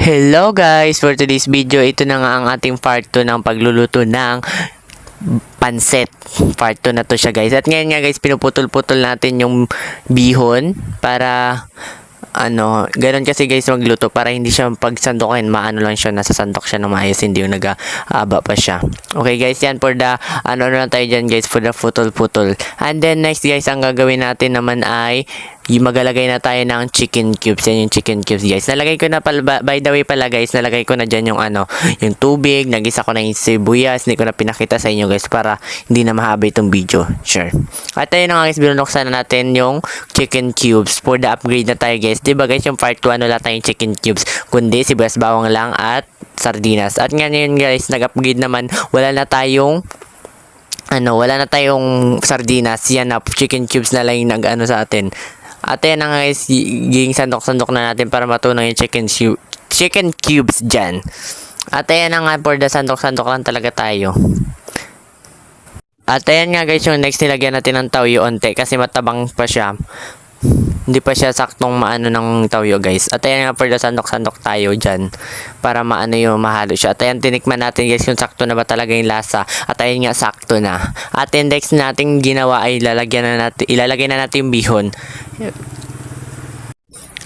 Hello guys! For today's video, ito na nga ang ating part 2 ng pagluluto ng pansit. Part 2 na to siya guys. At ngayon nga guys, pinuputol-putol natin yung bihon para ganun kasi guys magluto para hindi siya pagsandokin, maano lang siya, nasasandok siya ng maayos, hindi yung nag-aba pa siya. Okay guys, yan for the lang tayo dyan guys, for the putol-putol. And then next guys, ang gagawin natin naman ay yung magalagay na tayo ng chicken cubes. Yan yung chicken cubes guys. Nalagay ko na pala, by the way pala guys, nalagay ko na dyan yung yung tubig, nagisa ko na yung sibuyas, hindi ko na pinakita sa inyo guys para hindi na mahaba itong video. Sure. At ayun na nga guys, binunoksan na natin yung chicken cubes for the upgrade na tayo guys. Diba guys, yung part 2 lang tayong chicken cubes, kundi sibuyas bawang lang at sardinas. At ngayon guys, nag-upgrade naman, wala na tayong sardinas. Yan na, chicken cubes na lang yung sa atin. At yan na guys, giging sandok-sandok na natin para matunaw yung chicken cubes dyan. At ayan na nga, for the sandok-sandok lang talaga tayo. At ayan nga guys, yung next nilagyan natin ng toyo onte kasi matabang pa siya. Hindi pa siya saktong maano ng toyo guys. At ayan nga, for the sandok-sandok tayo dyan para yung mahalo siya. At ayan, tinikman natin guys kung sakto na ba talaga yung lasa. At ayan nga, sakto na. At yung next natin ginawa ay ilalagay na natin yung bihon.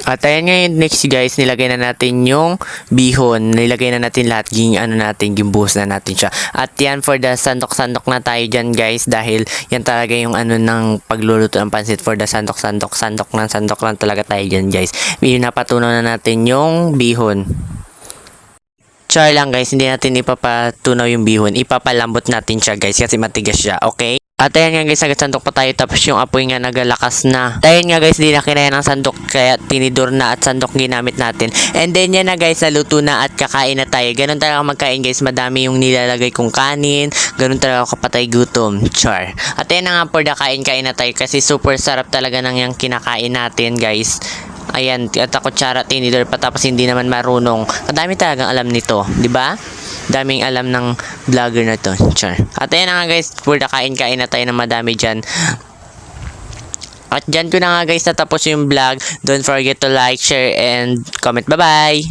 At ayan nga yung next guys, nilagay na natin yung bihon. Nilagay na natin lahat, gimbuhos na natin siya. At yan, for the sandok-sandok na tayo dyan guys, dahil yan talaga yung ng pagluluto ng pansit. For the sandok-sandok lang talaga tayo dyan guys. Napatunaw na natin yung bihon. Char lang guys, hindi natin ipapatunaw yung bihon. Ipapalambot natin siya guys kasi matigas siya, okay? At ayan nga guys, nagsandok pa tayo tapos yung apoy nga nagalakas na. At ayan nga guys, di na kinaya ng sandok kaya tinidor na at sandok ginamit natin. And then yan na guys, naluto na at kakain na tayo. Ganun talaga magkain guys, madami yung nilalagay kong kanin. Ganun talaga kapatay gutom. Char. At ayan na nga, for the kain na tayo kasi super sarap talaga ng yung kinakain natin guys. Ayan, at ako kutsara tinidor pa tapos hindi naman marunong. Kadami talagang alam nito, di ba? Daming alam ng vlogger na to. Char. At ayan na nga guys, for the kain na tayo ng madami dyan. At dyan ko na nga guys natapos yung vlog. Don't forget to like, share, and comment. Bye-bye!